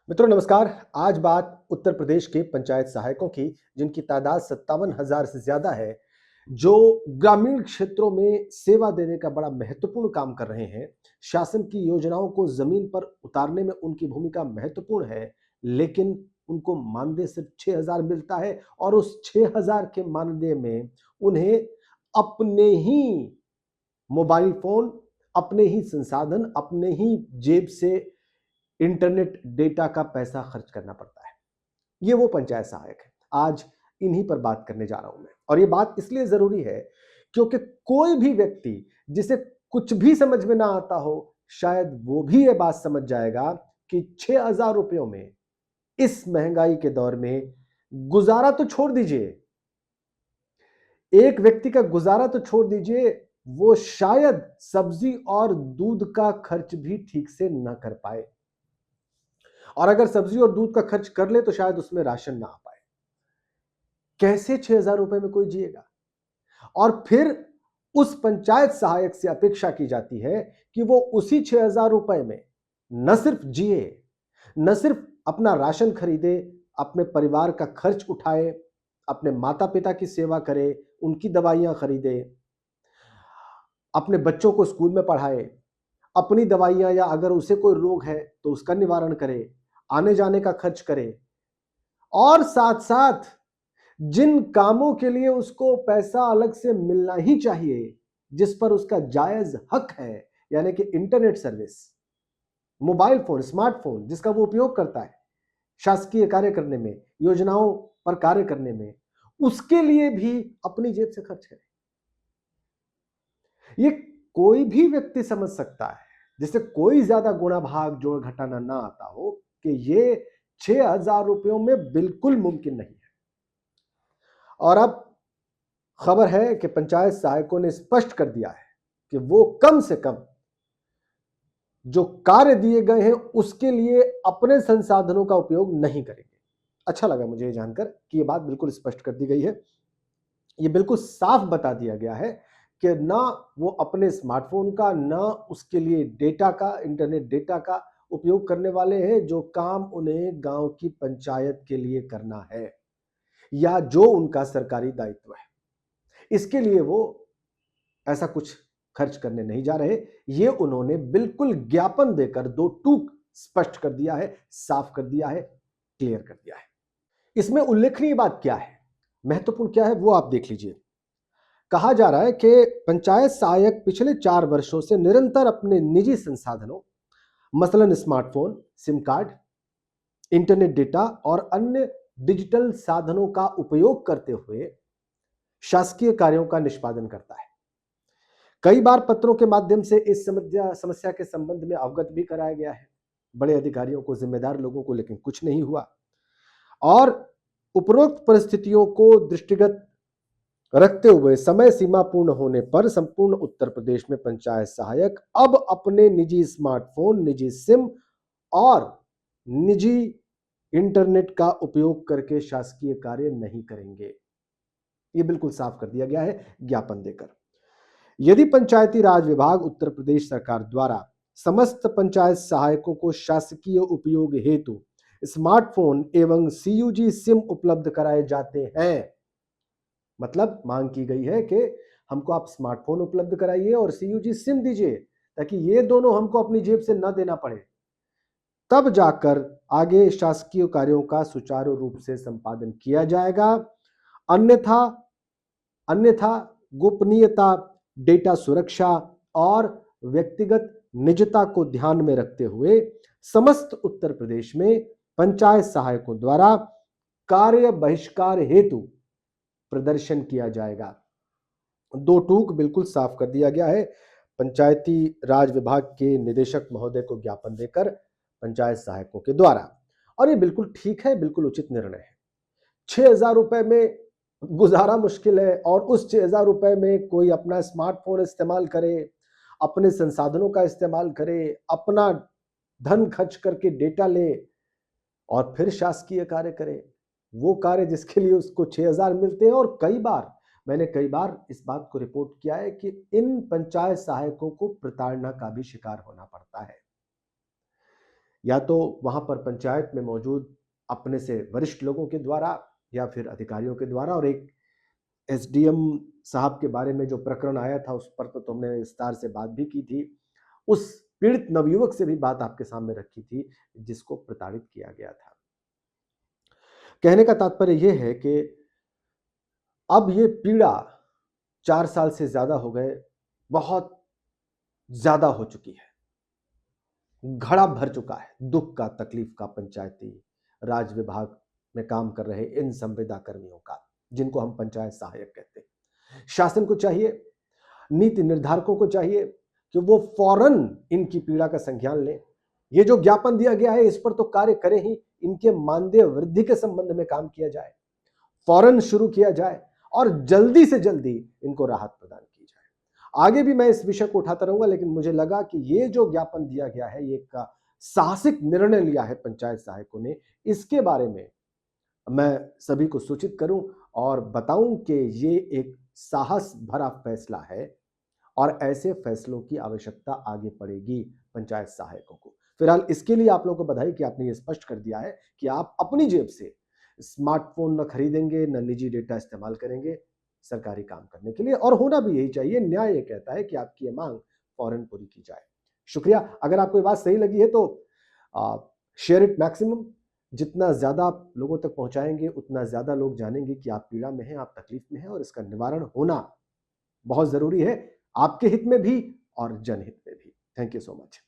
मित्रों नमस्कार। आज बात उत्तर प्रदेश के पंचायत सहायकों की, जिनकी तादाद 57,000 से ज्यादा है, जो ग्रामीण क्षेत्रों में सेवा देने का बड़ा महत्वपूर्ण काम कर रहे हैं। शासन की योजनाओं को जमीन पर उतारने में उनकी भूमिका महत्वपूर्ण है, लेकिन उनको मानदेय सिर्फ 6,000 मिलता है और उस 6,000 के मानदेय में उन्हें अपने ही मोबाइल फोन, अपने ही संसाधन, अपने ही जेब से इंटरनेट डेटा का पैसा खर्च करना पड़ता है। ये वो पंचायत सहायक है। आज इन्हीं पर बात करने जा रहा हूं मैं, और ये बात इसलिए जरूरी है क्योंकि कोई भी व्यक्ति जिसे कुछ भी समझ में ना आता हो, शायद वो भी ये बात समझ जाएगा कि 6,000 रुपयों में इस महंगाई के दौर में गुजारा तो छोड़ दीजिए, एक व्यक्ति का गुजारा तो छोड़ दीजिए, वो शायद सब्जी और दूध का खर्च भी ठीक से न कर पाए, और अगर सब्जी और दूध का खर्च कर ले तो शायद उसमें राशन ना आ पाए। कैसे 6,000 रुपए में कोई जिएगा? और फिर उस पंचायत सहायक से अपेक्षा की जाती है कि वो उसी 6,000 रुपए में न सिर्फ जिए, न सिर्फ अपना राशन खरीदे, अपने परिवार का खर्च उठाए, अपने माता पिता की सेवा करे, उनकी दवाइयां खरीदे, अपने बच्चों को स्कूल में पढ़ाए, अपनी दवाइयां या अगर उसे कोई रोग है तो उसका निवारण करे, आने जाने का खर्च करे, और साथ साथ जिन कामों के लिए उसको पैसा अलग से मिलना ही चाहिए, जिस पर उसका जायज हक है, यानी कि internet service, mobile phone, smartphone जिसका वो उपयोग करता है शासकीय कार्य करने में, योजनाओं पर कार्य करने में, उसके लिए भी अपनी जेब से खर्च करें। ये कोई भी व्यक्ति समझ सकता है, जिससे कोई ज्यादा गुणा भाग जोड़ घटाना ना आता हो, कि ये 6,000 रुपयों में बिल्कुल मुमकिन नहीं है। और अब खबर है कि पंचायत सहायकों ने स्पष्ट कर दिया है कि वो कम से कम जो कार्य दिए गए हैं उसके लिए अपने संसाधनों का उपयोग नहीं करेंगे। अच्छा लगा मुझे ये जानकर कि ये बात बिल्कुल स्पष्ट कर दी गई है। ये बिल्कुल साफ बता दिया गया है कि ना वो अपने स्मार्टफोन का, ना उसके लिए डेटा का, इंटरनेट डेटा का उपयोग करने वाले हैं। जो काम उन्हें गांव की पंचायत के लिए करना है या जो उनका सरकारी दायित्व है, इसके लिए वो ऐसा कुछ खर्च करने नहीं जा रहे। ये उन्होंने बिल्कुल ज्ञापन देकर दो टूक स्पष्ट कर दिया है, साफ कर दिया है, क्लियर कर दिया है। इसमें उल्लेखनीय बात क्या है, महत्वपूर्ण क्या है, वो आप देख लीजिए। कहा जा रहा है कि पंचायत सहायक पिछले 4 वर्षों से निरंतर अपने निजी संसाधनों, मसलन smartphone, SIM card, internet data और अन्य डिजिटल साधनों का उपयोग करते हुए शासकीय कार्यों का निष्पादन करता है। कई बार पत्रों के माध्यम से इस समस्या के संबंध में अवगत भी कराया गया है बड़े अधिकारियों को, जिम्मेदार लोगों को, लेकिन कुछ नहीं हुआ। और उपरोक्त परिस्थितियों को दृष्टिगत रखते हुए समय सीमा पूर्ण होने पर संपूर्ण उत्तर प्रदेश में पंचायत सहायक अब अपने निजी स्मार्टफोन, निजी सिम और निजी इंटरनेट का उपयोग करके शासकीय कार्य नहीं करेंगे। ये बिल्कुल साफ कर दिया गया है ज्ञापन देकर। यदि पंचायती राज विभाग उत्तर प्रदेश सरकार द्वारा समस्त पंचायत सहायकों को शासकीय उपयोग हेतु स्मार्टफोन एवं सीयूजी सिम उपलब्ध कराए जाते हैं, मतलब मांग की गई है कि हमको आप स्मार्टफोन उपलब्ध कराइए और सीयूजी सिम दीजिए, ताकि ये दोनों हमको अपनी जेब से न देना पड़े, तब जाकर आगे शासकीय कार्यों का सुचारू रूप से संपादन किया जाएगा। अन्यथा अन्यथा गोपनीयता, डेटा सुरक्षा और व्यक्तिगत निजता को ध्यान में रखते हुए समस्त उत्तर प्रदेश में पंचायत सहायकों द्वारा कार्य बहिष्कार हेतु प्रदर्शन किया जाएगा। दो टूक बिल्कुल साफ कर दिया गया है पंचायती राज विभाग के निदेशक महोदय को ज्ञापन देकर पंचायत सहायकों के द्वारा। और ये बिल्कुल ठीक है, बिल्कुल उचित निर्णय है। 6,000 रुपए में गुजारा मुश्किल है, और उस 6,000 रुपए में कोई अपना स्मार्टफोन इस्तेमाल करे, अपने संसाधनों का इस्तेमाल करे, अपना धन खर्च करके डेटा ले और फिर शासकीय कार्य करे, वो कार्य जिसके लिए उसको 6,000 मिलते हैं। और मैंने कई बार इस बात को रिपोर्ट किया है कि इन पंचायत सहायकों को प्रताड़ना का भी शिकार होना पड़ता है। या तो वहां पर पंचायत में मौजूद अपने से वरिष्ठ लोगों के द्वारा या फिर अधिकारियों के द्वारा। और एक एसडीएम साहब के बारे में जो प्रकरण आया था उस पर तो तुमने विस्तार से बात भी की थी। उस पीड़ित नवयुवक से भी बात आपके सामने रखी थी जिसको प्रताड़ित किया गया था। कहने का तात्पर्य यह है कि अब ये पीड़ा 4 साल से ज्यादा हो गए, बहुत ज्यादा हो चुकी है, घड़ा भर चुका है दुख का, तकलीफ का पंचायती राज विभाग में काम कर रहे इन संविदा कर्मियों का, जिनको हम पंचायत सहायक कहते हैं। शासन को चाहिए, नीति निर्धारकों को चाहिए कि वो फौरन इनकी पीड़ा का संज्ञान लें। ये जो ज्ञापन दिया गया है इस पर तो कार्य करें ही, इनके मानदेय वृद्धि के संबंध में काम किया जाए, फौरन शुरू किया जाए और जल्दी से जल्दी इनको राहत प्रदान की जाए। आगे भी मैं इस विषय को उठाता रहूंगा, लेकिन मुझे लगा कि ये जो ज्ञापन दिया गया है, ये एक साहसिक निर्णय लिया है पंचायत सहायकों ने, इसके बारे में मैं सभी को सूचित करूं और बताऊं कि ये एक साहस भरा फैसला है और ऐसे फैसलों की आवश्यकता आगे पड़ेगी पंचायत सहायकों को। फिलहाल इसके लिए आप लोगों को बधाई कि आपने ये स्पष्ट कर दिया है कि आप अपनी जेब से स्मार्टफोन न खरीदेंगे, न निजी डेटा इस्तेमाल करेंगे सरकारी काम करने के लिए, और होना भी यही चाहिए। न्याय ये कहता है कि आपकी ये मांग फौरन पूरी की जाए। शुक्रिया। अगर आपको ये बात सही लगी है तो शेयर इट मैक्सिमम। जितना ज्यादा आप लोगों तक पहुंचाएंगे उतना ज्यादा लोग जानेंगे कि आप पीड़ा में हैं, आप तकलीफ में हैं और इसका निवारण होना बहुत जरूरी है, आपके हित में भी और जनहित में भी। Thank you so much.